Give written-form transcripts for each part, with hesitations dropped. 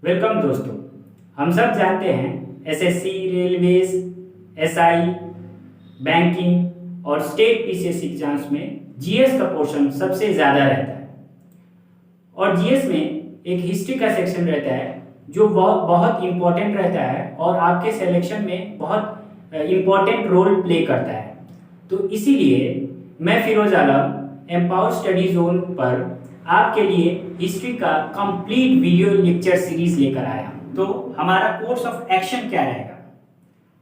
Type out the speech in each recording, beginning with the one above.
Welcome दोस्तों। हम सब जानते हैं एसएससी, रेलवेज, एसआई, बैंकिंग और स्टेट पीसीएस एग्जाम्स में जीएस का पोर्शन सबसे ज़्यादा रहता है। और जीएस में एक हिस्ट्री का सेक्शन रहता है जो बहुत इम्पोर्टेंट रहता है और आपके सिलेक्शन में बहुत इम्पोर्टेंट रोल प्ले करता है। तो इसीलिए मैं Firoz Alam empower study zone पर आपके लिए हिस्ट्री का कंप्लीट वीडियो लेक्चर सीरीज लेकर आया। तो हमारा कोर्स ऑफ एक्शन क्या रहेगा,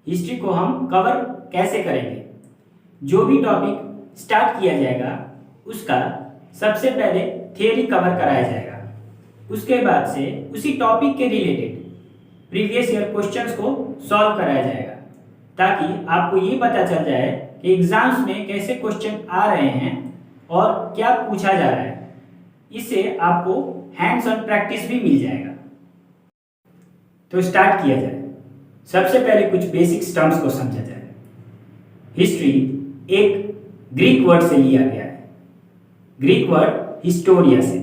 हिस्ट्री को हम कवर कैसे करेंगे। जो भी टॉपिक स्टार्ट किया जाएगा उसका सबसे पहले थियरी कवर कराया जाएगा, उसके बाद से उसी टॉपिक के रिलेटेड प्रीवियस ईयर क्वेश्चंस को सॉल्व कराया जाएगा, ताकि आपको ये पता चल जाए कि एग्जाम्स में कैसे क्वेश्चन आ रहे हैं और क्या पूछा जा रहा है। इससे आपको हैंड्स ऑन प्रैक्टिस भी मिल जाएगा। तो स्टार्ट किया जाए। सबसे पहले कुछ बेसिक टर्म्स को समझा जाए। हिस्ट्री एक ग्रीक वर्ड से लिया गया है, ग्रीक वर्ड हिस्टोरिया से।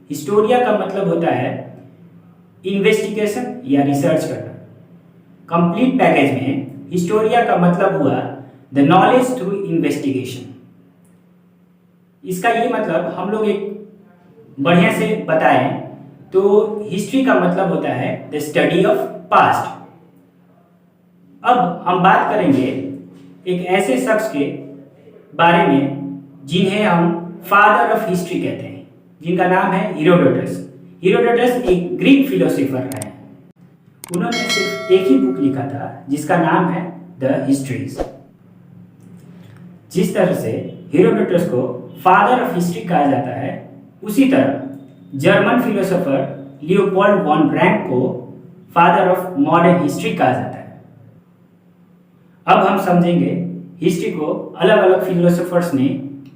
हिस्टोरिया का मतलब होता है इन्वेस्टिगेशन या रिसर्च करना। कंप्लीट पैकेज में हिस्टोरिया का मतलब हुआ द नॉलेज थ्रू इन्वेस्टिगेशन। इसका ये मतलब हम लोग एक बढ़िया से बताएं तो हिस्ट्री का मतलब होता है द स्टडी ऑफ पास्ट। अब हम बात करेंगे एक ऐसे शख्स के बारे में जिन्हें हम फादर ऑफ हिस्ट्री कहते हैं, जिनका नाम है हेरोडोटस। हेरोडोटस एक ग्रीक फिलोसोफर रहे हैं। उन्होंने सिर्फ एक ही बुक लिखा था जिसका नाम है द हिस्ट्रीज। जिस तरह से हेरोडोटस को फादर ऑफ हिस्ट्री कहा जाता है, उसी तरह German philosopher Leopold von Ranke को फादर ऑफ मॉडर्न हिस्ट्री कहा जाता है। अब हम समझेंगे हिस्ट्री को अलग अलग फिलोसोफर्स ने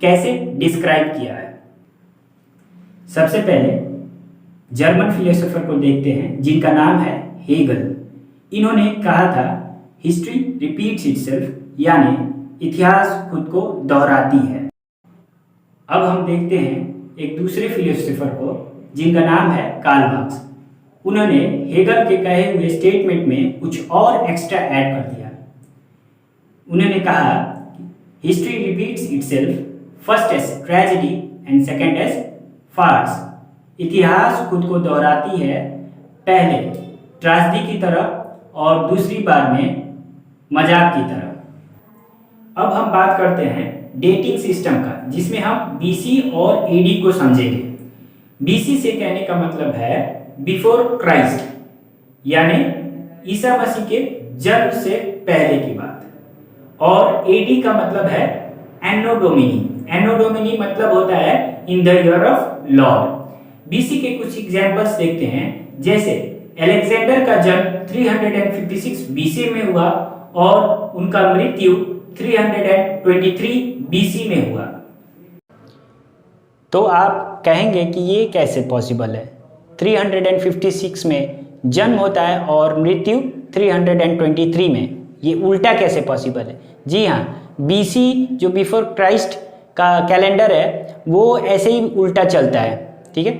कैसे डिस्क्राइब किया है। सबसे पहले जर्मन फिलोसोफर को देखते हैं जिनका नाम है हेगल। इन्होंने कहा था हिस्ट्री रिपीट्स इटसेल्फ, यानी इतिहास खुद को दोहराती है। अब हम देखते हैं एक दूसरे फिलोसोफर को जिनका नाम है कार्ल मार्क्स। उन्होंने हेगल के कहे हुए स्टेटमेंट में कुछ और एक्स्ट्रा ऐड कर दिया। उन्होंने कहा history repeats itself, first as tragedy and second as farce. इतिहास खुद को दोहराती है, पहले ट्रेजेडी की तरह और दूसरी बार में मजाक की तरह। अब हम बात करते हैं डेटिंग सिस्टम का, जिसमें हम बीसी और एडी को समझेंगे। बीसी से कहने का मतलब है बिफोर क्राइस्ट, यानी ईसा मसीह के जन्म से पहले की बात। और एडी का मतलब है एनो डोमिनी। एनो डोमिनी मतलब होता है in the year of Lord. BC के कुछ एग्जांपल्स देखते हैं, जैसे अलेक्जेंडर का जन्म 356 बीसी में हुआ और उनका मृत्यु 323 बीसी में हुआ। तो आप कहेंगे कि ये कैसे पॉसिबल है, 356 में जन्म होता है और मृत्यु 323 में, ये उल्टा कैसे पॉसिबल है? जी हाँ, बीसी जो बिफोर क्राइस्ट का कैलेंडर है वो ऐसे ही उल्टा चलता है। ठीक है,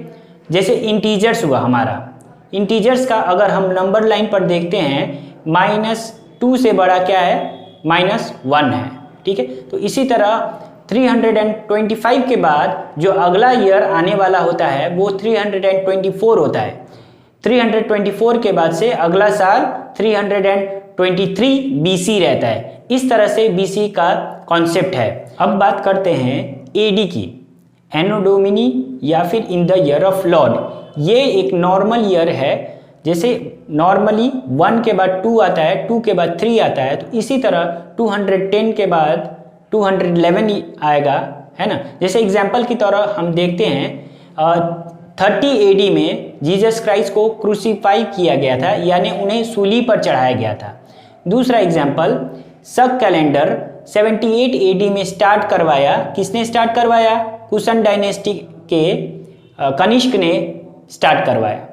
जैसे इंटीजर्स हुआ हमारा, इंटीजर्स का अगर हम नंबर लाइन पर देखते हैं -2 से बड़ा क्या है, -1 है। ठीक है, तो इसी तरह 325 के बाद जो अगला ईयर आने वाला होता है वो 324 होता है। 324 के बाद से अगला साल 323 बीसी रहता है। इस तरह से बीसी का कॉन्सेप्ट है। अब बात करते हैं एडी की, एनो डोमिनी या फिर in the year of Lord. ये एक नॉर्मल ईयर है। जैसे नॉर्मली 1 के बाद 2 आता है, 2 के बाद 3 आता है, तो इसी तरह 210 के बाद 211 आएगा, है ना। जैसे एग्जाम्पल की तरह हम देखते हैं 30 एडी में जीसस क्राइस्ट को क्रूसीफाई किया गया था, यानी उन्हें सूली पर चढ़ाया गया था। दूसरा एग्जाम्पल, शक कैलेंडर 78 एडी में स्टार्ट करवाया। किसने स्टार्ट करवाया? कुशन डायनेस्टी के कनिष्क ने स्टार्ट करवाया।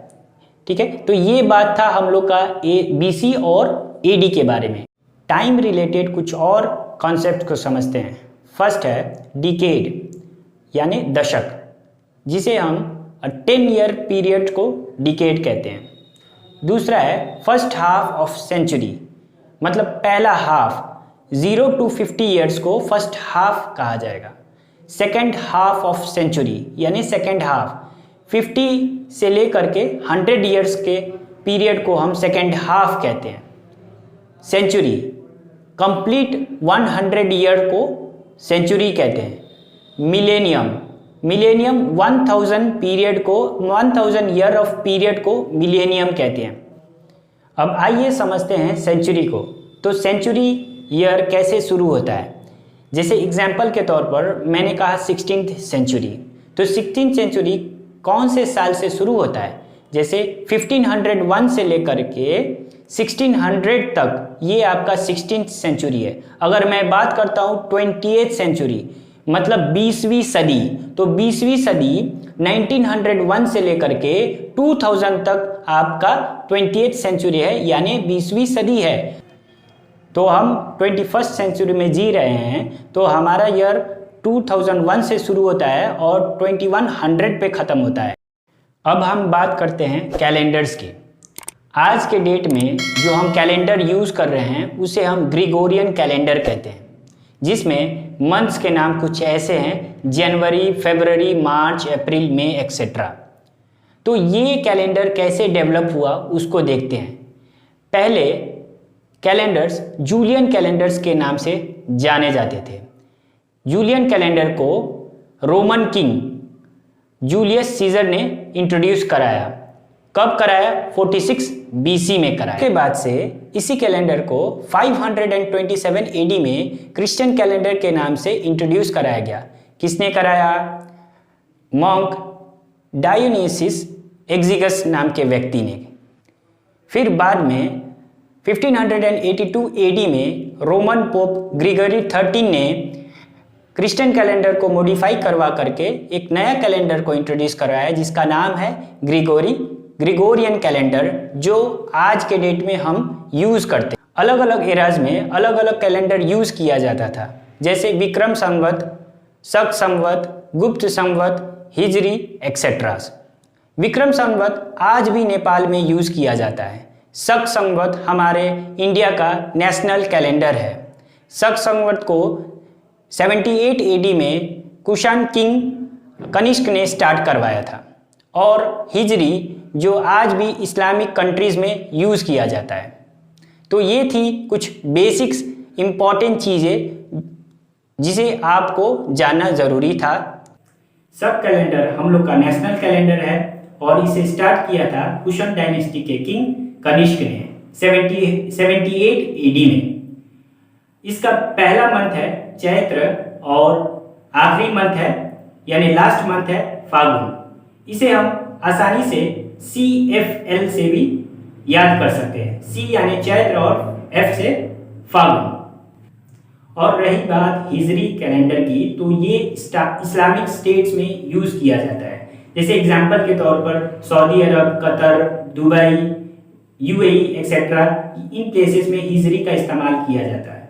ठीक है, तो ये बात था हम लोग का बीसी और एडी के बारे में। टाइम रिलेटेड कुछ और कॉन्सेप्ट को समझते हैं। फर्स्ट है डिकेड, यानी दशक, जिसे हम 10 ईयर पीरियड को डिकेड कहते हैं। दूसरा है फर्स्ट हाफ ऑफ सेंचुरी, मतलब पहला हाफ, 0 to 50 ईयर्स को फर्स्ट हाफ कहा जाएगा। सेकेंड हाफ ऑफ सेंचुरी यानी सेकेंड हाफ, 50 से लेकर के 100 ईयर्स के पीरियड को हम सेकेंड हाफ कहते हैं। सेंचुरी, कंप्लीट 100 ईयर को सेंचुरी कहते हैं। मिलेनियम, मिलेनियम 1000 पीरियड को 1000 ईयर ऑफ पीरियड को मिलेनियम कहते हैं। अब आइए समझते हैं सेंचुरी को। तो सेंचुरी ईयर कैसे शुरू होता है, जैसे एग्जाम्पल के तौर पर मैंने कहा 16th सेंचुरी, तो 16th सेंचुरी कौन से साल से शुरू होता है, जैसे 1501 से लेकर के 1600 तक ये आपका 16th सेंचुरी है। अगर मैं बात करता हूँ 20th सेंचुरी मतलब 20वीं सदी, तो 20वीं सदी 1901 से लेकर के 2000 तक आपका 20th सेंचुरी है, यानी 20वीं सदी है। तो हम 21st सेंचुरी में जी रहे हैं, तो हमारा ईयर 2001 से शुरू होता है और 2100 पे ख़त्म होता है। अब हम बात करते हैं कैलेंडर्स की। आज के डेट में जो हम कैलेंडर यूज़ कर रहे हैं उसे हम ग्रिगोरियन कैलेंडर कहते हैं, जिसमें मंथ्स के नाम कुछ ऐसे हैं, जनवरी, फरवरी, मार्च, अप्रैल, मई एक्सेट्रा। तो ये कैलेंडर कैसे डेवलप हुआ उसको देखते हैं। पहले कैलेंडर्स जूलियन कैलेंडर्स के नाम से जाने जाते थे। जूलियन कैलेंडर को रोमन किंग जूलियस सीजर ने इंट्रोड्यूस कराया। कब कराया? 46 BC में कराया। के बाद से इसी कैलेंडर को 527 AD में क्रिश्चियन कैलेंडर के नाम से इंट्रोड्यूस कराया गया। किसने कराया? मॉन्क डायोनिसिस एक्जिगस नाम के व्यक्ति ने। फिर बाद में 1582 AD में रोमन पोप ग्रिगोरी 13 ने क्रिश्चियन कैलेंडर को मॉडिफाई करवा करके एक नया कैलेंडर को इंट्रोड्यूस कराया, जिसका नाम है ग्रिगोरियन कैलेंडर, जो आज के डेट में हम यूज़ करते हैं। अलग अलग एराज में अलग अलग कैलेंडर यूज़ किया जाता था, जैसे विक्रम संवत, शक संवत, गुप्त संवत, हिजरी एक्सेट्रा। विक्रम संवत आज भी नेपाल में यूज़ किया जाता है। शक संवत हमारे इंडिया का नेशनल कैलेंडर है। शक संवत को 78 AD में कुषाण किंग कनिष्क ने स्टार्ट करवाया था। और हिजरी जो आज भी इस्लामिक कंट्रीज़ में यूज़ किया जाता है। तो ये थी कुछ बेसिक्स इम्पॉर्टेंट चीज़ें जिसे आपको जानना ज़रूरी था। सब कैलेंडर हम लोग का नेशनल कैलेंडर है और इसे स्टार्ट किया था कुषाण डायनेस्टी के किंग कनिष्क ने 78 AD में। इसका पहला मंथ है चैत्र और आखिरी मंथ है यानी लास्ट मंथ है फाल्गुन। इसे हम आसानी से CFL से भी याद कर सकते हैं। C यानी चैत्र और F से फाल्गुन। और रही बात हिजरी कैलेंडर की, तो ये इस्लामिक स्टेट्स में यूज़ किया जाता है। जैसे एग्जांपल के तौर पर Saudi Arab, Qatar, Dubai, UAE etcetera, in places में हिजरी का इस्तेमाल किया जाता है।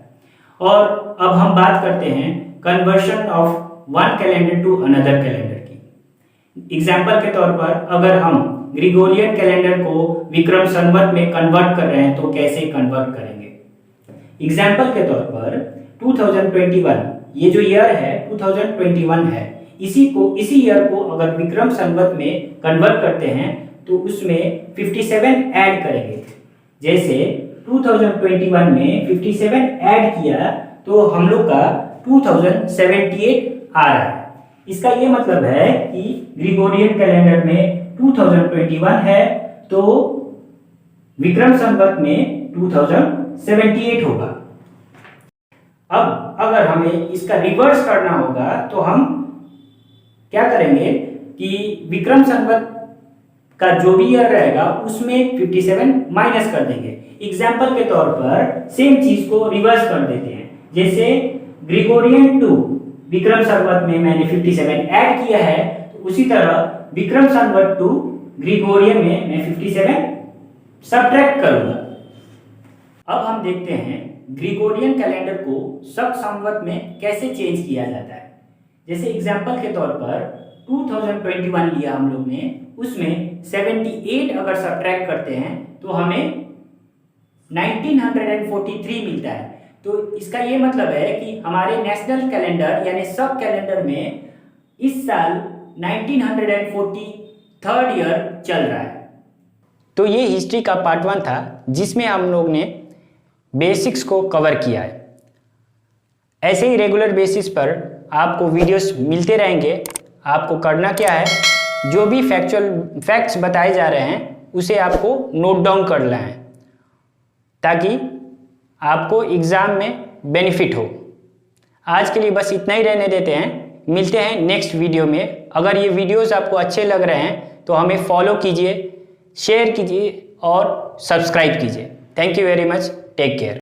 और अब हम बात करते हैं conversion of one calendar to another calendar की। एग्जाम्पल के तौर पर अगर हम ग्रिगोरियन कैलेंडर को विक्रम संवत में कन्वर्ट कर रहे हैं तो कैसे कन्वर्ट करेंगे? एग्जाम्पल के तौर पर 2021, ये जो ईयर है 2021 है, इसी ईयर को अगर विक्रम संवत में कन्वर्ट करते हैं तो उसमें 57 ऐड करेंगे। जैसे 2021 में 57 ऐड किया तो हम लोग का 2078 आ रहा है। इसका ये मतलब है कि ग्रिगोरियन कैलेंडर में 2021 है तो विक्रम संवत में 2078 होगा। अब अगर हमें इसका रिवर्स करना होगा तो हम क्या करेंगे कि विक्रम संवत का जो भी ईयर रहेगा उसमें 57 माइनस कर देंगे। एग्जाम्पल के तौर पर सेम चीज को रिवर्स कर देते हैं। जैसे ग्रिगोरियन टू विक्रम संवत में मैंने 57 ऐड किया है, तो उसी तरह विक्रम संवत टू ग्रिगोरियन में मैं 57 सब्ट्रैक्ट करूंगा। अब हम देखते हैं ग्रिगोरियन कैलेंडर को शक संवत में कैसे चेंज किया जाता है। जैसे एग्जाम्पल के तौर पर 2021 लिया हम लोग ने, उसमें 78 अगर सब्ट्रैक्ट करते हैं तो हमें 1943 मिलता है। तो इसका ये मतलब है कि हमारे नेशनल कैलेंडर यानी सब कैलेंडर में इस साल 1943 ईयर चल रहा है। तो ये हिस्ट्री का पार्ट 1 था जिसमें हम लोग ने बेसिक्स को कवर किया है। ऐसे ही रेगुलर बेसिस पर आपको वीडियोस मिलते रहेंगे। आपको करना क्या है, जो भी फैक्ट्स बताए जा रहे हैं उसे आपको नोट डाउन करना है ताकि आपको एग्ज़ाम में बेनिफिट हो। आज के लिए बस इतना ही रहने देते हैं, मिलते हैं नेक्स्ट वीडियो में। अगर ये वीडियोस आपको अच्छे लग रहे हैं तो हमें फॉलो कीजिए, शेयर कीजिए और सब्सक्राइब कीजिए। Thank you very much, take care.